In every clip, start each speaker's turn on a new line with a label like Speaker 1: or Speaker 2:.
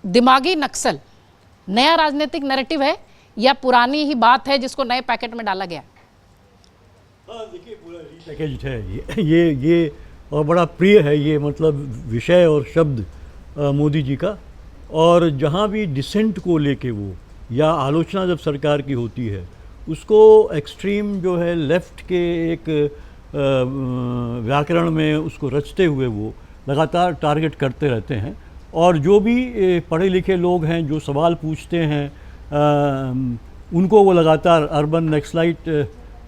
Speaker 1: दिमागी नक्सल नया राजनीतिक नैरेटिव है या पुरानी ही बात है जिसको नए पैकेट में डाला गया?
Speaker 2: हाँ, देखिए पूरा रीपैकेज्ड है ये और बड़ा प्रिय है ये, मतलब विषय और शब्द मोदी जी का। और जहाँ भी डिसेंट को लेके वो या आलोचना जब सरकार की होती है, उसको एक्सट्रीम जो है लेफ़्ट के एक व्याकरण में उसको रचते हुए वो लगातार टारगेट करते रहते हैं। और जो भी पढ़े लिखे लोग हैं जो सवाल पूछते हैं उनको वो लगातार अर्बन नक्सलाइट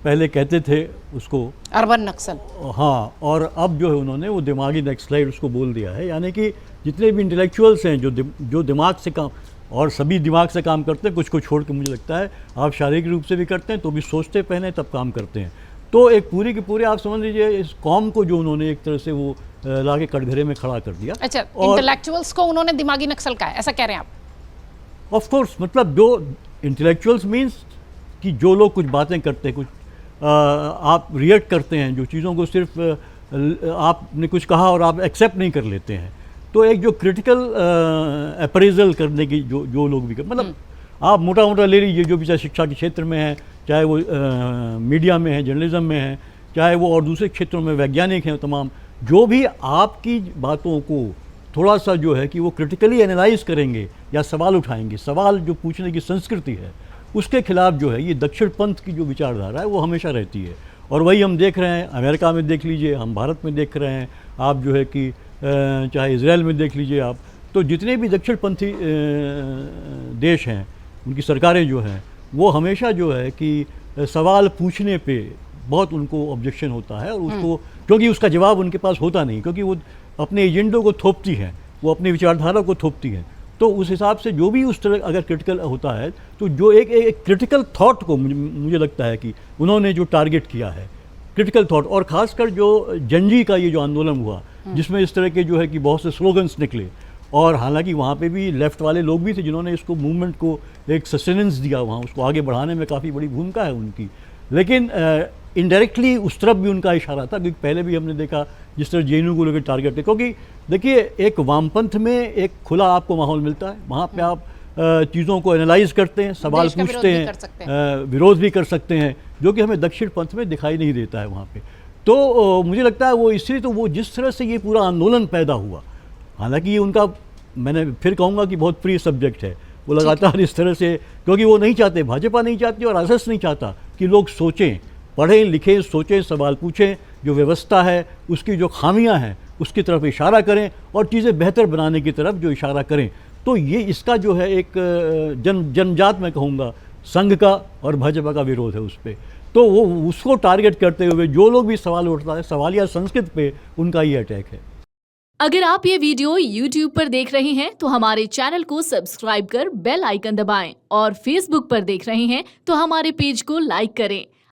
Speaker 2: पहले कहते थे उसको,
Speaker 1: अर्बन नक्सल।
Speaker 2: हाँ, और अब जो है उन्होंने वो दिमागी नक्सलाइट उसको बोल दिया है। यानी कि जितने भी इंटेलेक्चुअल्स हैं जो दिमाग से काम, और सभी दिमाग से काम करते हैं, कुछ को छोड़ के मुझे लगता है आप शारीरिक रूप से भी करते हैं तो भी सोचते पहले तब काम करते हैं। तो एक पूरी की पूरी आप समझ लीजिए इस कौम को जो उन्होंने एक तरह से वो लाके कटघरे में खड़ा कर दिया।
Speaker 1: अच्छा, इंटेलेक्चुअल्स को उन्होंने दिमागी नक्सल कहा है, ऐसा कह रहे हैं आप?
Speaker 2: ऑफ कोर्स, मतलब जो इंटेलेक्चुअल्स मीन्स कि जो लोग कुछ बातें करते हैं, कुछ आप रिएक्ट करते हैं, जो चीज़ों को सिर्फ आपने कुछ कहा और आप एक्सेप्ट नहीं कर लेते हैं। तो एक जो क्रिटिकल अप्रेजल करने की जो लोग भी मतलब आप मोटा मोटा ले लीजिए, जो भी चाहे शिक्षा के क्षेत्र में है, चाहे वो मीडिया में है, जर्नलिज्म में है, चाहे वो और दूसरे क्षेत्रों में वैज्ञानिक हैं, तमाम जो भी आपकी बातों को थोड़ा सा जो है कि वो क्रिटिकली एनालाइज करेंगे या सवाल उठाएंगे, सवाल जो पूछने की संस्कृति है, उसके खिलाफ जो है ये दक्षिण पंथ की जो विचारधारा है वो हमेशा रहती है। और वही हम देख रहे हैं, अमेरिका में देख लीजिए, हम भारत में देख रहे हैं, आप जो है कि चाहे इजराइल में देख लीजिए आप, तो जितने भी दक्षिणपंथी देश हैं उनकी सरकारें जो हैं वो हमेशा जो है कि सवाल पूछने पे बहुत उनको ऑब्जेक्शन होता है। और उसको क्योंकि उसका जवाब उनके पास होता नहीं, क्योंकि वो अपने एजेंडों को थोपती हैं, वो अपनी विचारधारा को थोपती हैं। तो उस हिसाब से जो भी उस तरह अगर क्रिटिकल होता है तो जो एक क्रिटिकल थॉट को मुझे लगता है कि उन्होंने जो टारगेट किया है क्रिटिकल थॉट, और ख़ासकर जो जनजी का ये जो आंदोलन हुआ जिसमें इस तरह के जो है कि बहुत से स्लोगन्स निकले, और हालांकि वहाँ पे भी लेफ़्ट वाले लोग भी थे जिन्होंने इसको मूवमेंट को एक सस्टेनेंस दिया, वहाँ उसको आगे बढ़ाने में काफ़ी बड़ी भूमिका है उनकी। लेकिन इनडायरेक्टली उस तरफ भी उनका इशारा था, क्योंकि पहले भी हमने देखा जिस तरह जेएनयू को लेकर टारगेट है। क्योंकि देखिए एक वामपंथ में एक खुला आपको माहौल मिलता है, वहाँ पे आप चीज़ों को एनालाइज करते हैं, सवाल पूछते हैं, विरोध भी कर सकते हैं, जो कि हमें दक्षिण पंथ में दिखाई नहीं देता है वहाँ पे। तो मुझे लगता है वो इसलिए तो वो जिस तरह से ये पूरा आंदोलन पैदा हुआ, हालांकि ये उनका, मैंने फिर कहूँगा कि बहुत प्रिय सब्जेक्ट है, वो लगातार इस तरह से, क्योंकि वो नहीं चाहते, भाजपा नहीं चाहती और आरएसएस नहीं चाहता कि लोग सोचें, पढ़ें लिखें, सोचें, सवाल पूछें, जो व्यवस्था है उसकी जो खामियां हैं उसकी तरफ इशारा करें और चीज़ें बेहतर बनाने की तरफ जो इशारा करें। तो ये इसका जो है एक जन्मजात मैं कहूँगा संघ का और भाजपा का विरोध है उस पर। तो वो उसको टारगेट करते हुए जो लोग भी सवाल उठता है, सवालिया संस्कृत पे उनका ये अटैक है।
Speaker 3: अगर आप ये वीडियो YouTube पर देख रहे हैं तो हमारे चैनल को सब्सक्राइब कर बेल आइकन दबाएं, और Facebook पर देख रहे हैं तो हमारे पेज को लाइक करें।